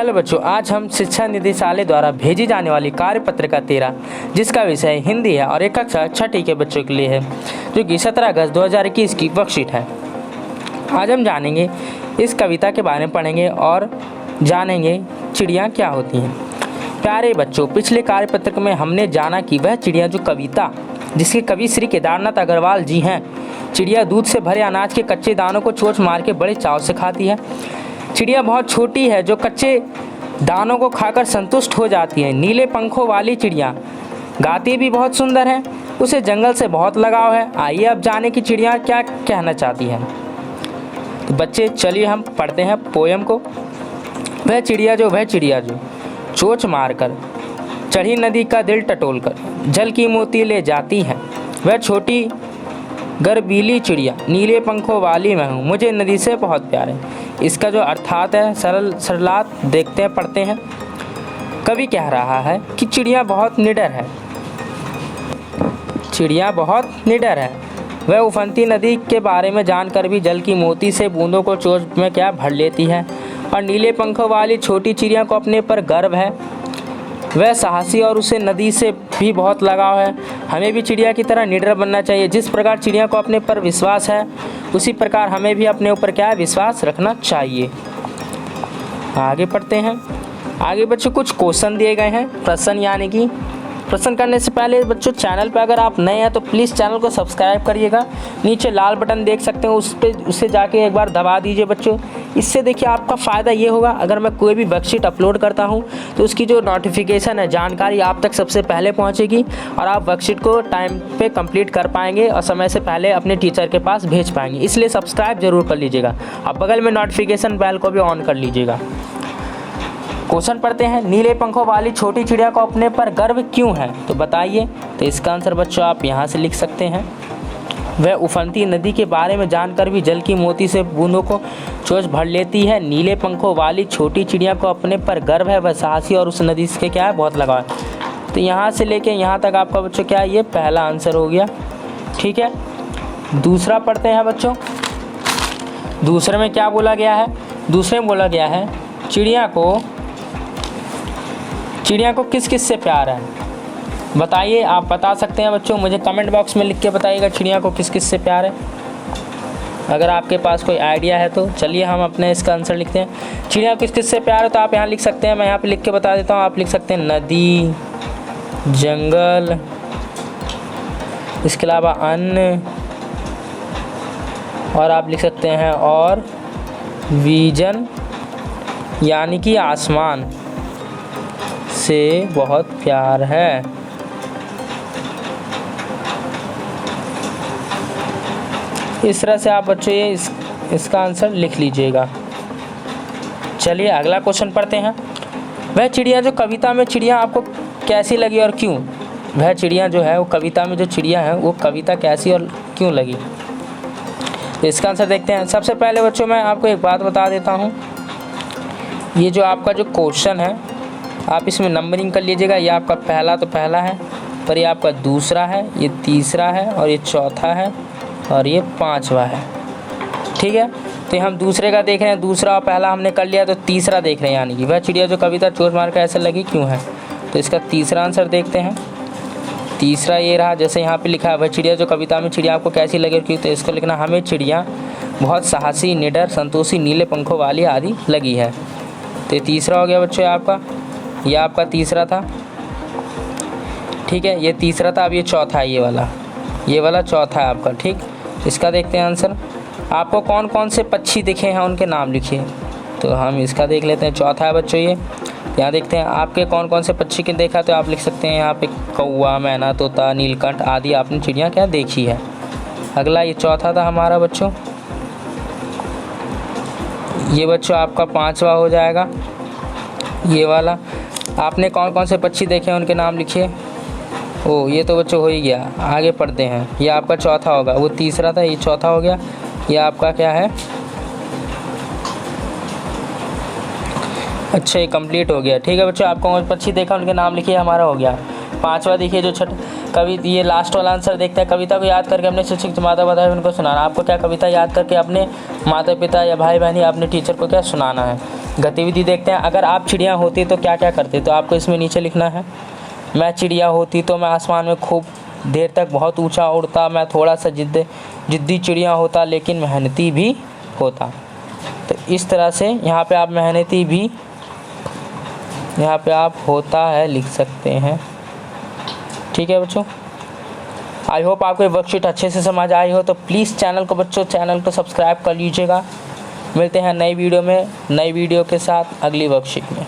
Hello बच्चों, आज हम शिक्षा निदेशालय द्वारा भेजी जाने वाली कार्य पत्रिका 13 जिसका विषय हिंदी है और एक कक्षा छठी के बच्चों के लिए है, जो कि 17 अगस्त 2021 की वर्कशीट है। आज हम जानेंगे इस कविता के बारे में, पढ़ेंगे और जानेंगे चिड़ियाँ क्या होती हैं। प्यारे बच्चों, पिछले कार्य पत्रिका में हमने जाना कि वह चिड़िया जो कविता जिसके कवि श्री केदारनाथ अग्रवाल जी हैं, चिड़िया दूध से भरे अनाज के कच्चे दानों को चोंच मार के बड़े चाव से खाती है। चिड़िया बहुत छोटी है जो कच्चे दानों को खाकर संतुष्ट हो जाती है। नीले पंखों वाली चिड़िया गाती भी बहुत सुंदर है, उसे जंगल से बहुत लगाव है। आइए अब जाने की चिड़िया क्या कहना चाहती है। तो बच्चे चलिए हम पढ़ते हैं पोयम को। वह चिड़िया जो चोंच मारकर चढ़ी नदी का दिल टटोलकर जल की मोती ले जाती है। वह छोटी गर्बीली चिड़िया नीले पंखों वाली मैं हूँ, मुझे नदी से बहुत प्यार है। इसका जो अर्थात है सरलात देखते हैं, पढ़ते हैं। कवि कह रहा है कि चिड़िया बहुत निडर है। चिड़िया बहुत निडर है। वह उफनती नदी के बारे में जानकर भी जल की मोती से बूंदों को चोंच में क्या भर लेती है। और नीले पंखों वाली छोटी चिड़िया को अपने पर गर्व है। वह साहसी और उसे नदी से भी बहुत लगाव है। हमें भी चिड़िया की तरह निडर बनना चाहिए। जिस प्रकार चिड़िया को अपने पर विश्वास है, उसी प्रकार हमें भी अपने ऊपर क्या विश्वास रखना चाहिए। आगे पढ़ते हैं। आगे बच्चों कुछ क्वेश्चन दिए गए हैं, प्रश्न यानी कि प्रश्न करने से पहले बच्चों चैनल पर अगर आप नए हैं तो प्लीज़ चैनल को सब्सक्राइब करिएगा। नीचे लाल बटन देख सकते हैं, उससे जाके एक बार दबा दीजिए बच्चों। इससे देखिए आपका फ़ायदा ये होगा, अगर मैं कोई भी वर्कशीट अपलोड करता हूँ तो उसकी जो नोटिफिकेशन है, जानकारी आप तक सबसे पहले पहुँचेगी और आप वर्कशीट को टाइम पे कंप्लीट कर पाएंगे और समय से पहले अपने टीचर के पास भेज पाएंगे। इसलिए सब्सक्राइब जरूर कर लीजिएगा। आप बगल में नोटिफिकेशन बेल को भी ऑन कर लीजिएगा। क्वेश्चन पढ़ते हैं। नीले पंखों वाली छोटी चिड़िया को अपने पर गर्व क्यों है, तो बताइए। तो इसका आंसर बच्चों आप यहाँ से लिख सकते हैं। वह उफनती नदी के बारे में जानकर भी जल की मोती से बूंदों को चोंच भर लेती है। नीले पंखों वाली छोटी चिड़िया को अपने पर गर्व है। वह साहसी और उस नदी से क्या है बहुत लगाव है। तो यहाँ से लेके यहाँ तक आपका बच्चों क्या है, ये पहला आंसर हो गया। ठीक है, दूसरा पढ़ते हैं बच्चों। दूसरे में क्या बोला गया है? दूसरे में बोला गया है चिड़िया को किस किस से प्यार है, बताइए। आप बता सकते हैं बच्चों, मुझे कमेंट बॉक्स में लिख के बताइएगा चिड़िया को किस किस से प्यार है। अगर आपके पास कोई आइडिया है तो चलिए हम अपने इसका आंसर लिखते हैं। चिड़िया को किस किस से प्यार है तो आप यहाँ लिख सकते हैं, मैं यहाँ पे लिख के बता देता हूँ। आप लिख सकते हैं नदी, जंगल, इसके अलावा अन्न, और आप लिख सकते हैं और विजन यानी कि आसमान से बहुत प्यार है। इस तरह से आप बच्चों ये इसका आंसर लिख लीजिएगा। चलिए अगला क्वेश्चन पढ़ते हैं। वह चिड़िया जो कविता में चिड़िया आपको कैसी लगी और क्यों? वह चिड़िया जो है वो कविता में जो चिड़िया है वो कविता कैसी और क्यों लगी, इसका आंसर देखते हैं। सबसे पहले बच्चों मैं आपको एक बात बता देता हूँ। ये जो आपका जो क्वेश्चन है आप इसमें नंबरिंग कर लीजिएगा। ये आपका पहला है, पर ये आपका दूसरा है, ये तीसरा है, और ये चौथा है, और ये पांचवा है। ठीक है, तो हम दूसरे का देख रहे हैं। दूसरा और पहला हमने कर लिया, तो तीसरा देख रहे हैं, यानी कि वह चिड़िया जो कविता चोंच मार कर ऐसे लगी क्यों है। तो इसका तीसरा आंसर देखते हैं। तीसरा ये रहा, जैसे यहाँ पे लिखा है वह चिड़िया जो कविता में चिड़िया आपको कैसी लगी और क्यों। तो इसको लिखना हमें चिड़िया बहुत साहसी, निडर, संतोषी, नीले पंखों वाली आदि लगी है। तो ये तीसरा हो गया बच्चों आपका, ये आपका तीसरा था। ठीक है, ये तीसरा था। अब ये चौथा है, ये वाला चौथा है आपका। ठीक, इसका देखते हैं आंसर। आपको कौन कौन से पक्षी दिखे हैं उनके नाम लिखिए। तो हम इसका देख लेते हैं। चौथा है बच्चों ये, यहाँ देखते हैं आपके कौन कौन से पक्षी के देखा। तो आप लिख सकते हैं यहाँ पे कौवा, मैना, तोता, नीलकंठ आदि आपने चिड़िया क्या देखी है। अगला ये चौथा था हमारा बच्चों। ये बच्चों आपका पांचवा हो जाएगा, ये वाला। आपने कौन कौन से पक्षी देखे हैं उनके नाम लिखिए। ओ ये तो बच्चों हो ही गया। आगे पढ़ते हैं। ये आपका चौथा होगा, वो तीसरा था, ये चौथा हो गया। ये आपका क्या है, अच्छा ये कंप्लीट हो गया। ठीक है बच्चों, आपको कौन पक्षी देखा उनके नाम लिखिए, हमारा हो गया। पांचवा देखिए जो कवि, ये लास्ट वाला आंसर देखते हैं। कविता को याद करके अपने शिक्षक माता पिता उनको सुनाना। आपको क्या कविता याद करके अपने माता पिता या भाई बहन या अपने टीचर को क्या सुनाना है। गतिविधि देखते हैं। अगर आप चिड़िया होती तो क्या क्या करते, तो आपको इसमें नीचे लिखना है। मैं चिड़िया होती तो मैं आसमान में खूब देर तक बहुत ऊंचा उड़ता, मैं थोड़ा सा जिद्दी चिड़िया होता लेकिन मेहनती भी होता। तो इस तरह से यहाँ पे आप मेहनती भी, यहाँ पे आप होता है लिख सकते हैं। ठीक है बच्चों, आई होप आपको ये वर्कशीट अच्छे से समझ आई हो। तो प्लीज़ चैनल को सब्सक्राइब कर लीजिएगा। मिलते हैं नई वीडियो के साथ अगली वर्कशीट में।